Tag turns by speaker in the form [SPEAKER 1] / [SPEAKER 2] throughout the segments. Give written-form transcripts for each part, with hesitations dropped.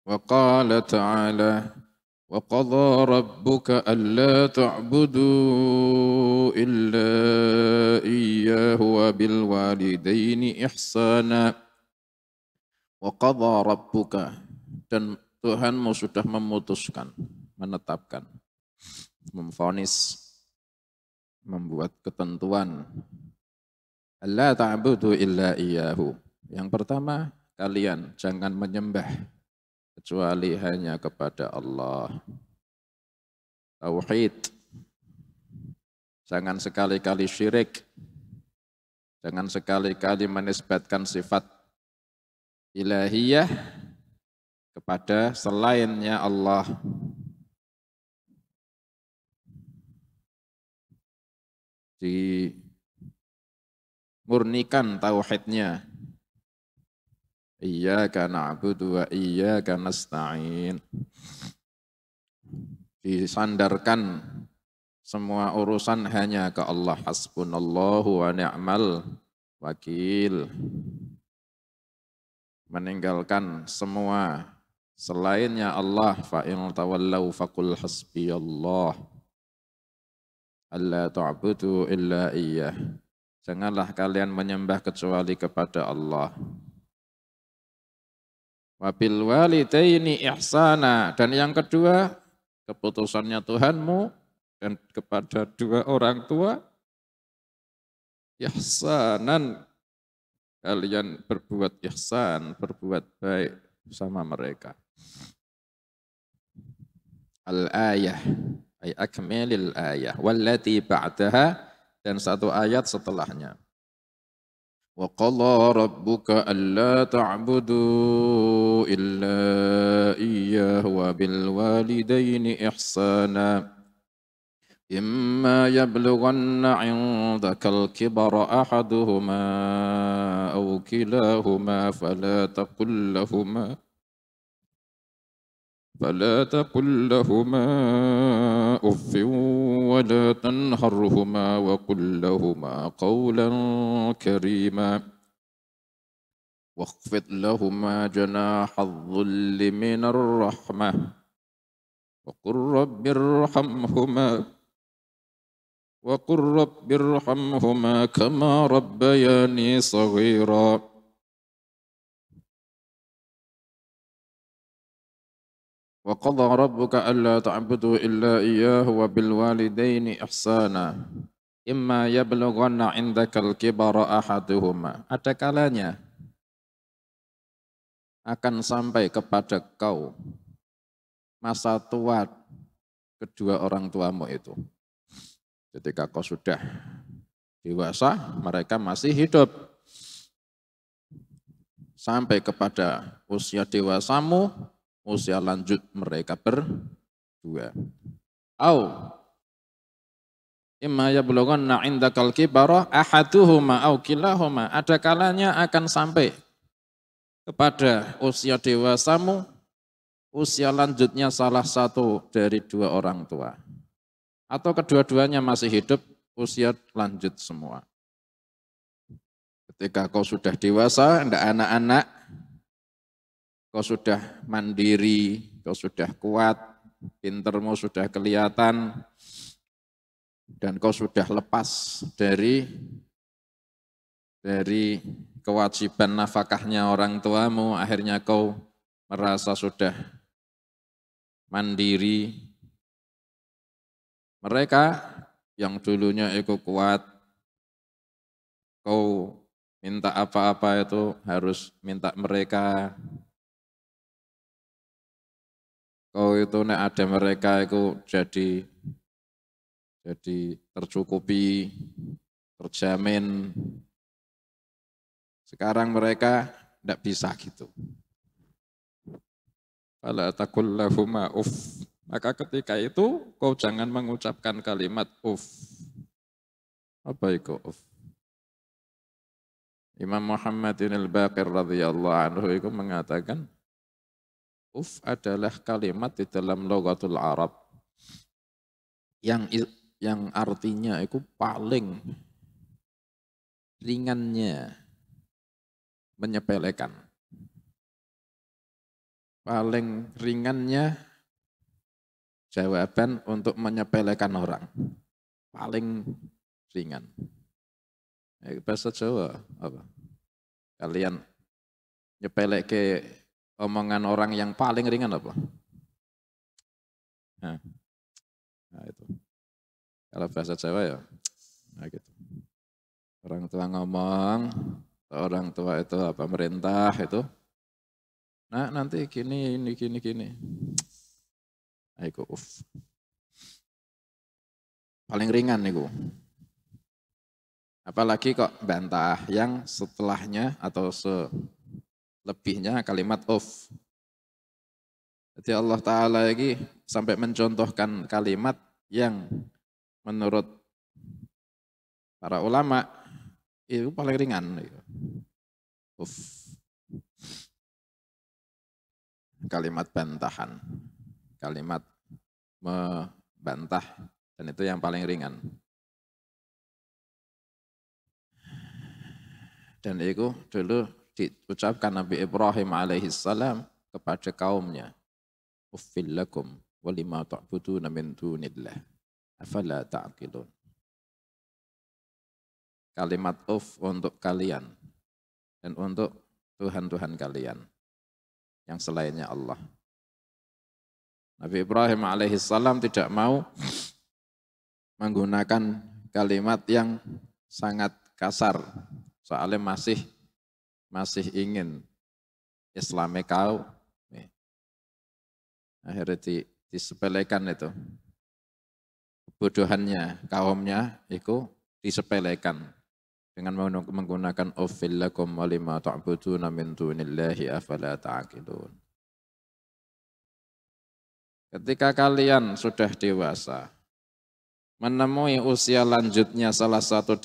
[SPEAKER 1] وقال تعالى وقضى ربك ألا تعبدوا إلا إياه وبالوالدين إحسانا وقضى ربك dan Tuhanmu sudah memutuskan, menetapkan, memvonis, membuat ketentuan alla ta'budu illa iyyahu. Yang pertama, kalian jangan menyembah kecuali hanya kepada Allah. Tauhid. Jangan sekali-kali syirik. Jangan sekali-kali menisbatkan sifat ilahiyah kepada selainnya Allah. Dimurnikan tauhidnya. Iyyaka na'budu wa iyyaka nasta'in. Disandarkan semua urusan hanya ke Allah. Hasbunallahu wa ni'mal wakil. Meninggalkan semua selainnya Allah. Fa'in tawallau faqul hasbiyallah. Alla ta'budu illa iyyah. Janganlah kalian menyembah kecuali kepada Allah. Wabil walidaini ihsana. Dan yang kedua, keputusannya Tuhanmu dan kepada dua orang tua, ihsanan. Kalian berbuat ihsan, berbuat baik sama mereka. Al-ayah, ay akmalil ayah, wallati ba'daha, dan satu ayat setelahnya. Wa qala rabbuka alla ta'budu illa iyyahu wa bil walidaini ihsana. إما يبلغن عندك الكبر أحدهما أو كلاهما فلا تقل لهما أف ولا تنهرهما وقل لهما قولا كريما واخفض لهما جناح الذل من الرحمة وقل رب ارحمهما كما ربياني صغيرا. وقضى ربك ألا تعبدوا إلا إياه وبالوالدين إحسانا إما يبلغن عندك الكبر أحدهما. Ada kalanya akan sampai kepada kau masa tua kedua orang tuamu itu. Ketika kau sudah dewasa, mereka masih hidup. Sampai kepada usia dewasamu, usia lanjut mereka berdua. Au imma yablughanna indakal kibara ahaduhuma au kilahuma. Ada kalanya akan sampai kepada usia dewasamu, usia lanjutnya salah satu dari dua orang tua. Atau kedua-duanya masih hidup, usia lanjut semua. Ketika kau sudah dewasa, tidak anak-anak, kau sudah mandiri, kau sudah kuat, pintermu sudah kelihatan, dan kau sudah lepas dari kewajiban nafkahnya orang tuamu, akhirnya kau merasa sudah mandiri. Mereka yang dulunya itu kuat, kau minta apa-apa itu harus minta mereka. Kau itu nek ada mereka itu jadi tercukupi, terjamin. Sekarang mereka tidak bisa gitu. Fala taqul lahuma uff. Maka ketika itu kau jangan mengucapkan kalimat uff. Apa itu uff? Imam Muhammadin al-Baqir radhiyallahu anhu itu mengatakan uff adalah kalimat di dalam lughatul Arab yang artinya itu paling ringannya menyepelekan. paling ringannya jawaban untuk menyepelekan orang. Paling ringan. Bahasa Jawa apa? Kalian nyepelek ke omongan orang yang paling ringan apa? Nah itu. Kalau bahasa Jawa ya, nah gitu. Orang tua ngomong, orang tua itu apa pemerintah itu, nah nanti gini, ini, gini. Ayo, paling ringan nih Apalagi kok bantah yang setelahnya atau selebihnya kalimat of. Jadi Allah Ta'ala lagi sampai mencontohkan kalimat yang menurut para ulama itu paling ringan. Of. Kalimat bantahan. Kalimat membantah dan itu yang paling ringan. Dan itu dulu diucapkan Nabi Ibrahim alaihissalam kepada kaumnya. Uffil lakum walima ta'buduna min dunillah afala ta'qilun. Kalimat untuk kalian dan untuk Tuhan-Tuhan kalian yang selainnya Allah. Nabi Ibrahim alaihissalam tidak mau menggunakan kalimat yang sangat kasar. Soalnya masih ingin Islami kau. Akhirnya disepelekan itu. Kebodohannya kaumnya itu disepelekan dengan menggunakan uffil lakum wa lima ta'buduna min dunillahi afala ta'qilun. Ketika kalian sudah dewasa, menemui usia lanjutnya salah satu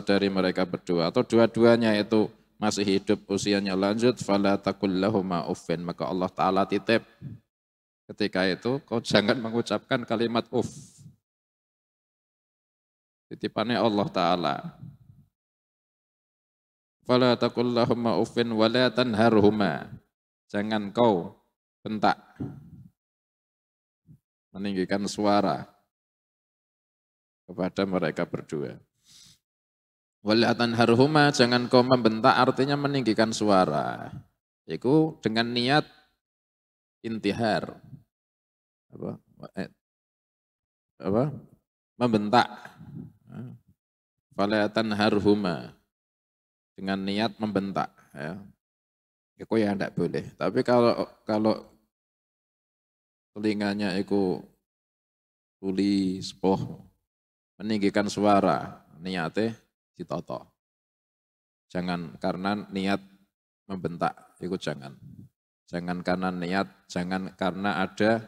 [SPEAKER 1] dari mereka berdua atau dua-duanya itu masih hidup usianya lanjut, fala taqul lahuma uffin, maka Allah Ta'ala titip ketika itu kau jangan mengucapkan kalimat uff. Titipannya Allah Ta'ala. Fala taqul lahuma uffin wa la tanharhuma, jangan kau bentak, meninggikan suara kepada mereka berdua. Wala tanharhuma, jangan kau membentak, artinya meninggikan suara. Itu dengan niat intihar. Membentak. Wala tanharhuma, dengan niat membentak. Ya. Itu ya tidak boleh. Tapi kalau telinganya itu tuli, sepuh, meninggikan suara, niatnya ditoto. Jangan karena niat membentak, itu jangan. Jangan karena niat, jangan karena ada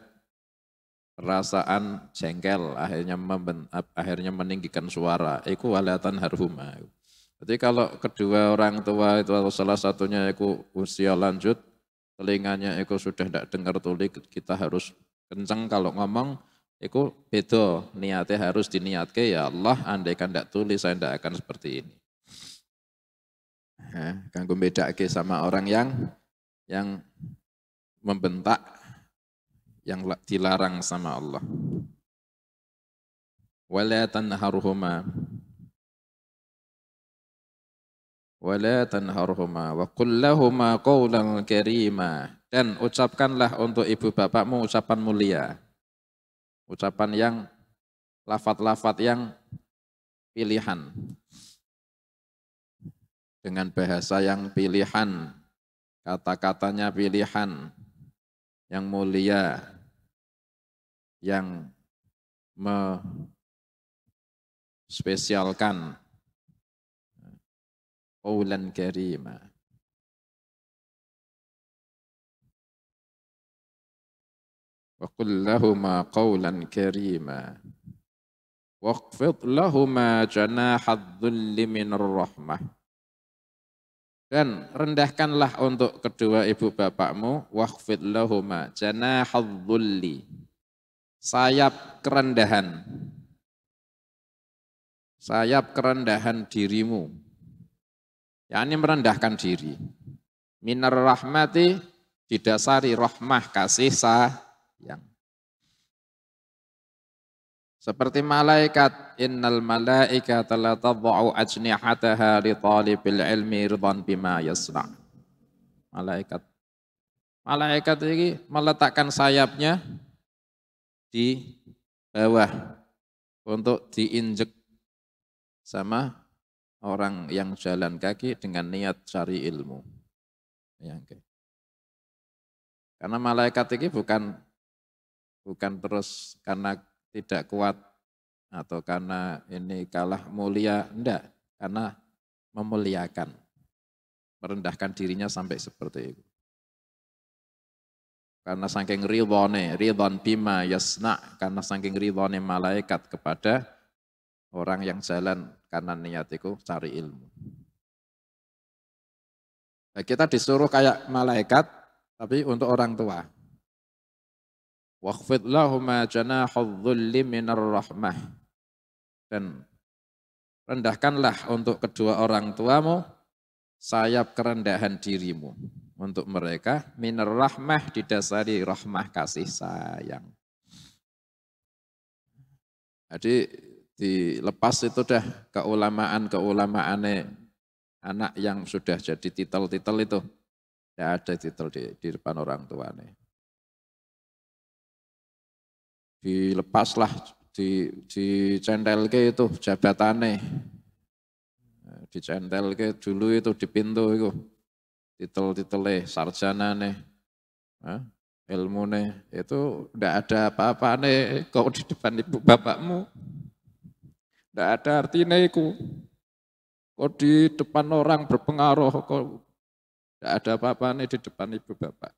[SPEAKER 1] perasaan jengkel, akhirnya meninggikan suara. Itu walatan harhuma. Jadi kalau kedua orang tua itu atau salah satunya itu usia lanjut, telinganya itu sudah tidak dengar tuli, kita harus kencang kalau ngomong, itu beda, niatnya harus diniatkan, ya Allah, andaikan tidak tuli, saya tidak akan seperti ini. Kanggo bedake sama orang yang membentak, yang dilarang sama Allah. Wala tanharhuma wa qul lahuma qawlan karima, dan ucapkanlah untuk ibu bapakmu ucapan mulia. Ucapan yang lafaz-lafaz yang pilihan. Dengan bahasa yang pilihan, kata-katanya pilihan, yang mulia, yang spesialkan. Qawlan karima. Wa qul lahuma qawlan karima. Waqfid lahuma janahadh dhulli minar rahmah. Dan rendahkanlah untuk kedua ibu bapakmu, waqfid lahuma janahadh dhulli, sayap kerendahan. Sayap kerendahan dirimu. yakni merendahkan diri. Minar rahmati, didasari rahmah kasih sayang. Seperti malaikat, innal malaikata la tad'u ajnihataha li talibil ilmi ridwan bima yasna'. Malaikat. Malaikat ini meletakkan sayapnya di bawah untuk diinjek sama orang yang jalan kaki dengan niat cari ilmu. Karena malaikat ini bukan terus karena tidak kuat atau karena ini kalah mulia, enggak, karena memuliakan, merendahkan dirinya sampai seperti itu. Karena saking ridwan bima yasna, karena saking ridwane malaikat kepada orang yang jalan karena niat itu cari ilmu. Nah, kita disuruh kayak malaikat, tapi untuk orang tua. Wakhfid lahuma janahadh dhulli minar rahmah. Dan rendahkanlah untuk kedua orang tuamu sayap kerendahan dirimu. Untuk mereka minar rahmah didasari rahmah kasih sayang. Jadi dilepas itu dah keulamaan-keulamaane anak yang sudah jadi titel-titel itu. Tidak ada titel di depan orang tuanya. Dilepaslah, dicentelke itu jabatannya. Dicentelke dulu itu di pintu itu. Titel-titelnya, sarjanane, ilmune, itu tidak ada apa-apa nih kau di depan ibu bapakmu. Tidak ada artinya itu. Kau di depan orang berpengaruh, kau tidak ada apa-apa nih di depan ibu bapak.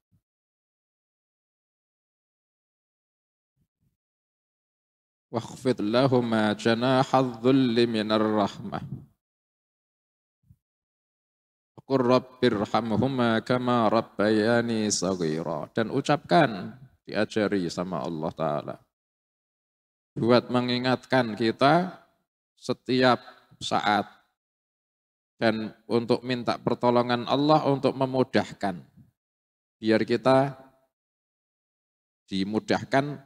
[SPEAKER 1] Wakhfid lahuma janahadh dhulli minar rahmah. Qur rabbirhamhuma kama rabbayani shaghira. Dan ucapkan, diajari sama Allah Ta'ala. Buat mengingatkan kita setiap saat. Dan untuk minta pertolongan Allah untuk memudahkan. Biar kita dimudahkan.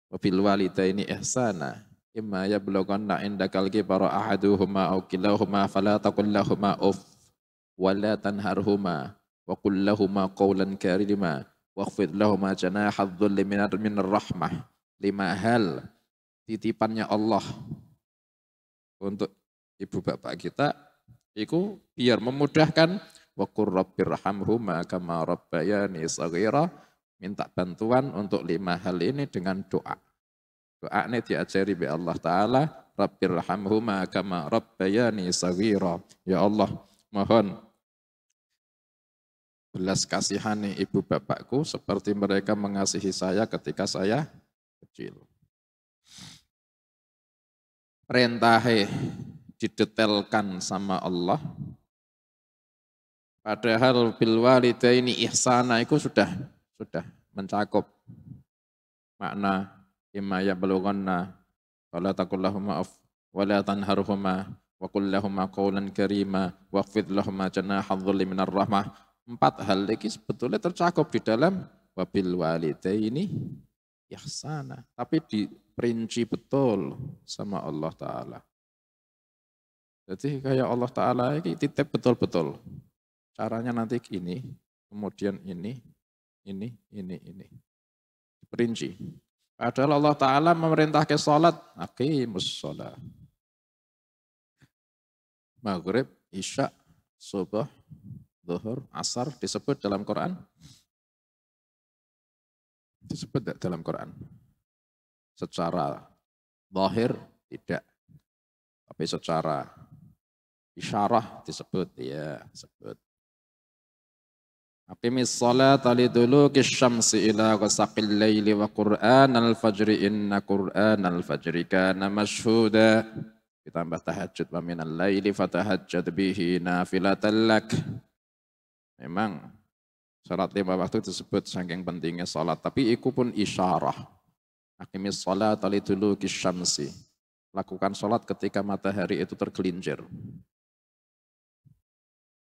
[SPEAKER 1] Wabil walidaini ihsana. Imma yablughanna indakal kibara ahaduhuma aw kilahuma fala taqul lahumā uff wa la tanharhuma wa qul lahumā qawlan karima wakhfid lahumā janahadh dhulli minar rahmah. 5 hal titipannya Allah untuk ibu bapak kita itu biar memudahkan. Wa qur rabbirhamhuma kama rabbayani shaghira. Minta bantuan untuk 5 hal ini dengan doa. Doa ini diajari oleh Allah Ta'ala. Rabbirhamhuma kama rabbayani shaghira. Ya Allah, mohon belas kasihani ibu bapakku seperti mereka mengasihi saya ketika saya kecil. Perintahnya didetailkan sama Allah. Padahal bil walidaini ihsana itu sudah mencakup makna imma yablughanna wala taqul lahumā uff wala tanharhumā wa qul lahumā qawlan karīmā wakhfid lahumā janahadh dhulli minar rahmah. 4 hal ini sebetulnya tercakup di dalam wabil walidaini ihsana, tapi diperinci betul sama Allah Ta'ala. Jadi kayak Allah Ta'ala ini titip betul-betul. Caranya nanti ini, kemudian ini. Diperinci. Padahal Allah Ta'ala memerintahkan salat, aqimus shalah. Maghrib, isya, subuh, zuhur, asar disebut dalam Quran? Disebut tidak dalam Quran? Secara zahir tidak. Tapi secara isyarah disebut, ya disebut. Aqimis salata liduluki syamsi ila ghasaqil laili wa qur'anal fajri inna qur'anal fajri kana mashhuda. Ditambah tahajud wa minal laili fatahajjad bihi nafilatan lak. Memang salat 5 waktu disebut saking pentingnya salat, tapi itu pun isyarah. Aqimis salata liduluki syamsi. Lakukan salat ketika matahari itu tergelincir.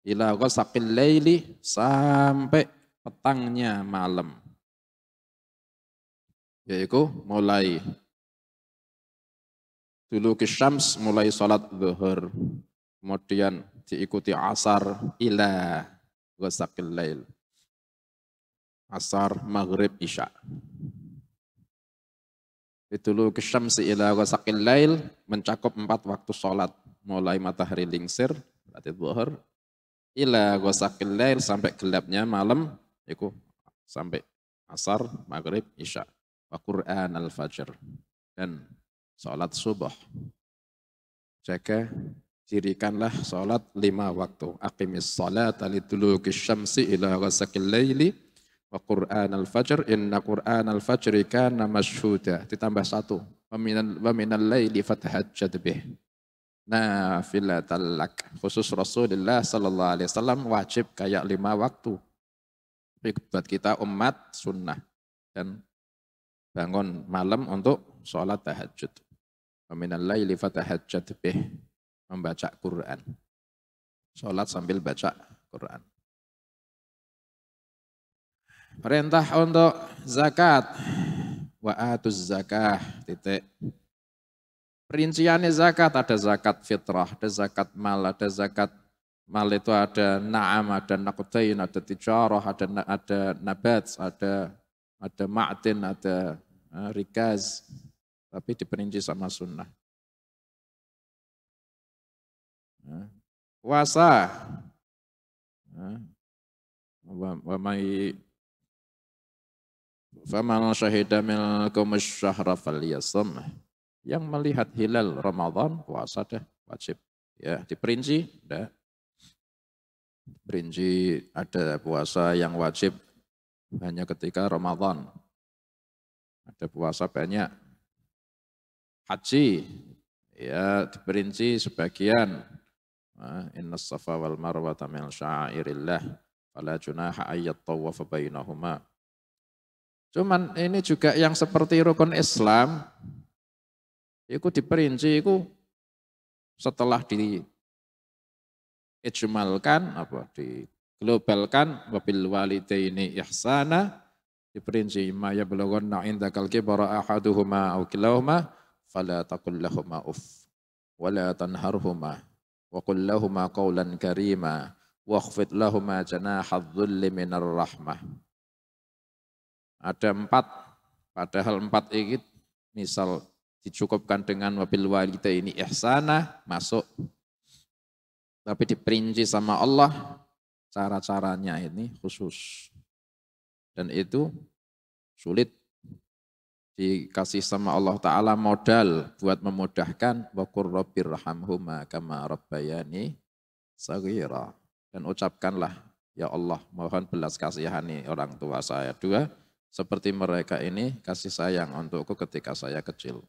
[SPEAKER 1] ila ghasaqil laili, sampai petangnya malam. Yaitu mulai dulu syams, mulai salat zuhur, kemudian diikuti asar ila ghasaqil lail. Asar, maghrib, isya. Dulu syams ila ghasaqil lail mencakup 4 waktu salat, mulai matahari lingsir, berarti zuhur, ila ghasaqil lail sampai gelapnya malam, itu sampai asar, maghrib, isya. Wa Qur'an al-fajr, dan salat subuh. Jaga, dirikanlah salat 5 waktu. Aqimis salata liduluki syamsi ila ghasaqil laili wa Qur'an al-fajr, inna Qur'an al-fajri kana mashhuda. Ditambah 1. Wa minal laili fatahajjad bih nafilatal lak. Khusus Rasulullah sallallahu alaihi wasallam wajib kayak 5 waktu. Buat kita umat sunnah, dan bangun malam untuk sholat tahajud. Wa minal laili fatahajjad bih, membaca Quran. Sholat sambil baca Quran. Perintah untuk zakat. Wa atuz zakah, titik. Perinciannya zakat, ada zakat fitrah, ada zakat mal, ada zakat mal itu ada na'am, ada naqtain, ada tijarah, ada nabat, ada ma'din, ada rikaz, tapi diperinci sama sunnah. Puasa, faman syahida minkum asy-syahra falyasum. Yang melihat hilal Ramadan, puasa dah wajib. Ya, diperinci, dah. Perinci ada puasa yang wajib hanya ketika Ramadan. Ada puasa banyak. Haji, ya diperinci sebagian. Inna safa wal marwata min sya'airillah, fala junaha ayyat tawafa bainahuma. Cuman ini juga yang seperti rukun Islam, itu diperinci, itu setelah diijmalkan, diglobalkan, wabil walidaini ihsana, diperinci ma yablughanna indakal kibara ahaduhuma aw kilahuma fala taqul lahumā uff wala tanharhuma wa qul lahumā qawlan karīmā wakhfid lahumā janāhadh-dhulli minar rahmah. Ada 4, padahal 4 ini misal dicukupkan dengan wabil walidaini ihsana masuk, tapi diperinci sama Allah cara-caranya ini khusus. Dan itu sulit dikasih sama Allah Ta'ala modal buat memudahkan. Wa qur rabbirhamhuma kama rabbayani shaghira. Dan ucapkanlah, ya Allah mohon belas kasihani orang tua saya 2, seperti mereka ini kasih sayang untukku ketika saya kecil.